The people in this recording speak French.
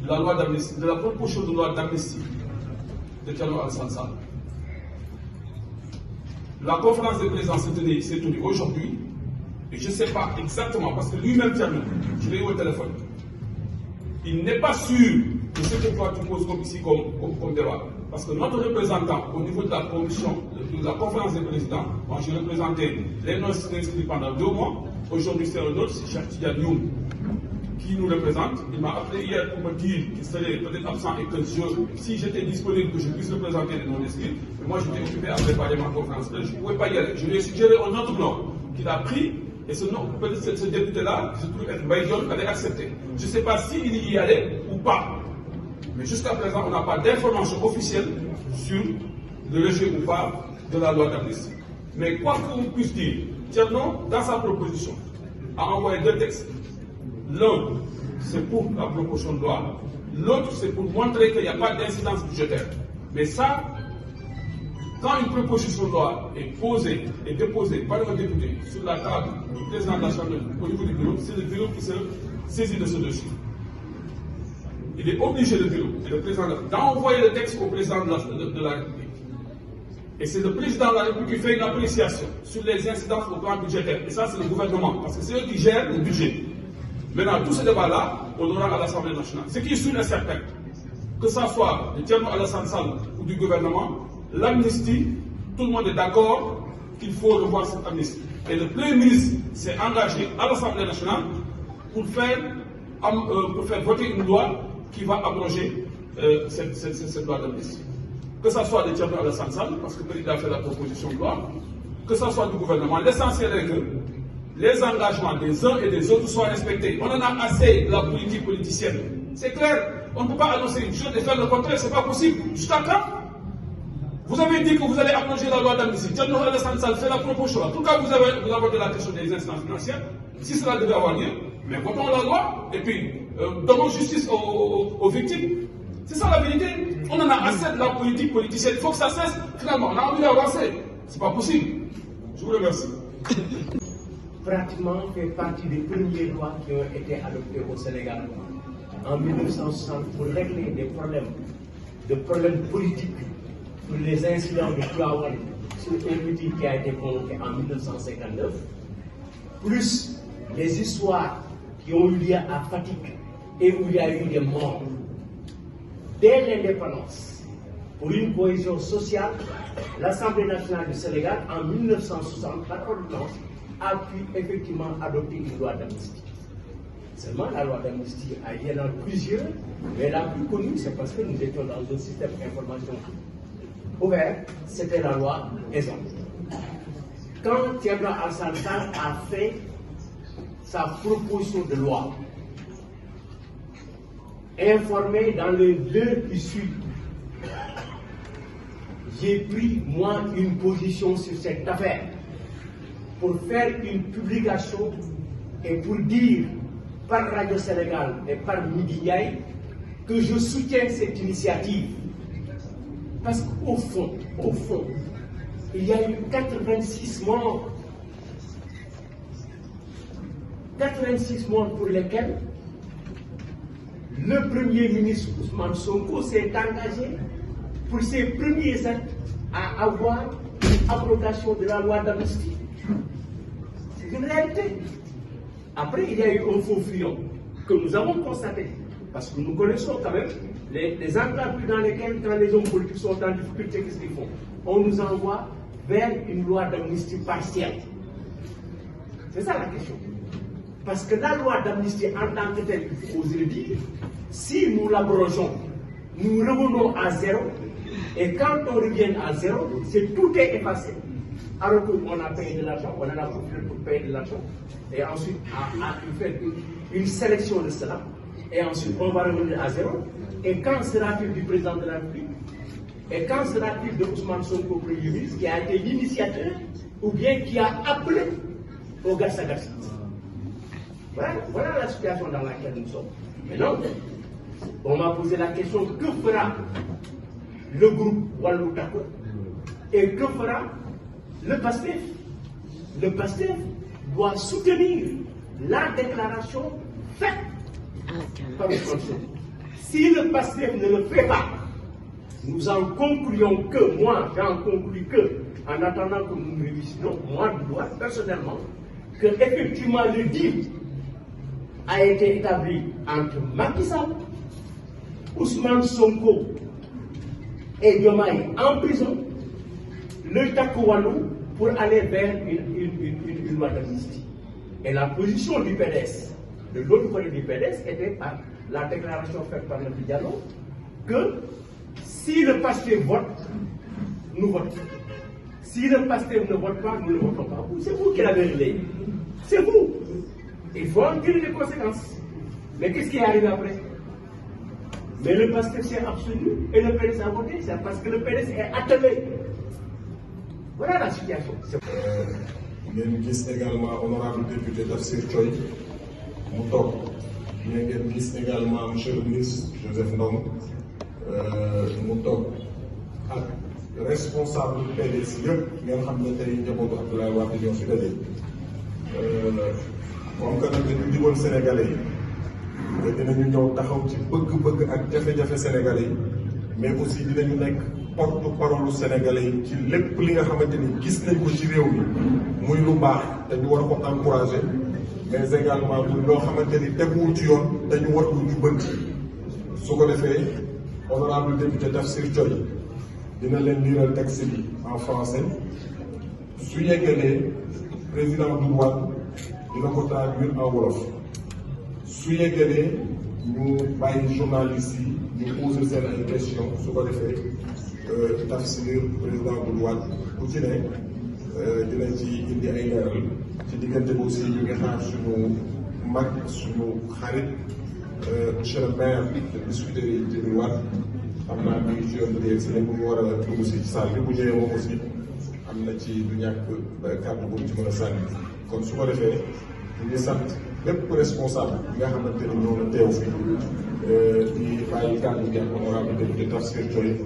la loi d'amnistie, de la proposition de loi d'amnistie de Thierno Alassane Sall. La conférence des présidents s'est tenue aujourd'hui, et je ne sais pas exactement, parce que lui-même, Thierno, je l'ai eu au téléphone, il n'est pas sûr de ce que toi tu poses comme débat. Parce que notre représentant, au niveau de la commission, de la conférence des présidents, moi j'ai représenté les non-inscrits pendant 2 mois, aujourd'hui c'est un autre, c'est Cheikh Tidiane Youm qui nous représente. Il m'a appelé hier pour me dire qu'il serait peut-être absent et que si j'étais disponible, que je puisse représenter les non-inscrits. Mais moi j'étais occupé à préparer ma conférence, je ne pouvais pas y aller. Je lui ai suggéré un autre nom qu'il a pris, et ce nom, peut-être ce député-là, je trouve être Baïdion, allait accepter. Je ne sais pas s'il y allait ou pas. Mais jusqu'à présent, on n'a pas d'information officielle sur le rejet ou pas de la loi d'amnistie. Mais quoi qu'on puisse dire, Thierno, dans sa proposition, a envoyé 2 textes. L'un, c'est pour la proposition de loi. L'autre, c'est pour montrer qu'il n'y a pas d'incidence budgétaire. Mais ça, quand une proposition de loi est posée et déposée par un député sur la table du président de la Chambre au niveau du bureau, c'est le bureau qui se saisit de ce dossier. Il est obligé, le bureau et le président, d'envoyer le texte au président de la République. Et c'est le président de la République qui fait une appréciation sur les incidences au plan budgétaire. Et ça, c'est le gouvernement, parce que c'est eux qui gèrent le budget. Maintenant, tout ce débat-là, on aura à l'Assemblée nationale. Ce qui est sûr et certain, que ça soit de Thierno Alassane Sall ou du gouvernement, l'amnistie, tout le monde est d'accord qu'il faut revoir cette amnistie. Et le Premier ministre s'est engagé à l'Assemblée nationale pour faire voter une loi qui va abroger cette loi d'amnistie. Que ce soit de Thierno Alassane Sall, parce que le président a fait la proposition de loi, que ce soit du gouvernement, l'essentiel est que les engagements des uns et des autres soient respectés. On en a assez de la politique politicienne. C'est clair, on ne peut pas annoncer une chose et faire le contraire, ce n'est pas possible. Jusqu'à quand? Vous avez dit que vous allez abroger la loi d'amnistie. Thierno Alassane Sall fait la proposition. En tout cas, vous abordez la question des instances financières. Si cela devait avoir lieu, mais votons la loi et puis donnons justice aux victimes. C'est ça la vérité. On en a assez de la politique politicienne. Il faut que ça cesse. Finalement, on a envie d'avancer. C'est pas possible. Je vous remercie. Pratiquement fait partie des premières lois qui ont été adoptées au Sénégal en 1960 pour régler des problèmes politiques pour les incidents de Tivaouane sur un meeting qui a été convoqué en 1959, plus les histoires qui ont eu lieu à Fatick et où il y a eu des morts. Dès l'indépendance, pour une cohésion sociale, l'Assemblée nationale du Sénégal, en 1960, par ordonnance, a pu effectivement adopter une loi d'amnistie. Seulement, la loi d'amnistie, il y en a plusieurs, mais la plus connue, c'est parce que nous étions dans un système d'information ouvert, c'était la loi ESAN. Quand Thierno Alassane Sall a fait sa proposition de loi, informé dans les heures qui suivent, j'ai pris, moi, une position sur cette affaire pour faire une publication et pour dire par Radio Sénégal et par Midi Ndiaye que je soutiens cette initiative. Parce qu'au fond, il y a eu 86 morts. 86 morts pour lesquels le Premier ministre Ousmane Sonko s'est engagé pour ses premiers actes à avoir une abrogation de la loi d'amnistie. C'est une réalité. Après, il y a eu un faux fuyant que nous avons constaté, parce que nous connaissons quand même les entreprises dans lesquelles, quand les hommes politiques sont en difficulté, qu'est-ce qu'ils font? On nous envoie vers une loi d'amnistie partielle. C'est ça la question. Parce que la loi d'amnistie en tant que telle, il faut oser le dire, si nous l'abrogeons, nous revenons à zéro, et quand on revient à zéro, tout est effacé. Alors qu'on a payé de l'argent, on en a profité pour payer de l'argent, et ensuite à faire une sélection de cela, et ensuite on va revenir à zéro. Et quand sera-t-il du président de la République? Et quand sera-t-il de Ousmane Sonko, Premier ministre, qui a été l'initiateur, ou bien qui a appelé au Gatsa-Gatsa? Voilà la situation dans laquelle nous sommes. Mais non, on m'a posé la question, que fera le groupe Wallu Takku et que fera le PASTEF? Le PASTEF doit soutenir la déclaration faite par Ousmane Sonko. Si le PASTEF ne le fait pas, nous en concluons que, moi j'en conclus que, en attendant que nous réussissions, moi je dois personnellement, que effectivement le deal a été établi entre Macky Sall, Ousmane Sonko et Diomaye en prison, le Takku Wallu pour aller vers une loi d'amnistie. Et la position du PDS, de l'autre côté du PDS, était par la déclaration faite par le Diallo que si le PASTEF vote, nous votons. Si le PASTEF ne vote pas, nous ne votons pas. C'est vous qui l'avez relayé. C'est vous. Il faut en tirer les conséquences. Mais qu'est-ce qui est arrivé après? Mais le PASTEF s'est abstenu et le PDS a voté. C'est parce que le PDS est attelé. Voilà la situation. ngeen gis également honorable député Tafsir Thioye mu toog mais ngeen gis également monsieur le ministre Joseph Ndong mu toog ak responsable PDS yëpp ngeen xam ne tey njabootu Abdoulaye Wade ñoo fi daje comme que nag dañu digoon Sénégalais yi dinañu ñëw taxaw ci bëgg-bëgg ak jafe-jafe Sénégalais yi mais aussi dinañu nekk porte-parole Sénégalais yi ci lépp li nga xamante ni gis nañ ko ci réew mi muy lu baax te ñu war ko encourager mais également muy loo xamante ni teguwul ci yoon te ñu war ko jubbanti su ko defee honorable député Tafsir Thioye dina leen liiral texte bi en français su yeggalee président Doudou Wade dina ko traduire en wolof su yeggalee ñu bàyyi journalistes yi ñu poser seen ay questions su ko defee Tafsir président Doudou Wade ku ci ne dina ci indi ay leeral ci diggante bi aussi ñu ngi xaar suñu mag suñu xarit monsieur le maire de Biscuiterie yi Djibril Wade xam naa mi ngi ci yoon bi si ne bu ñu war a dugg si salle bi bu ñëwee moom aussi am na ci du ñàkk kàddu bu ci mën a sànni kon su ko defee ñu ngi sant bépp responsable bi nga xamante ni ñëw na teew fi di bàyyi kàddu gi ak honorable député Tafsir Thioye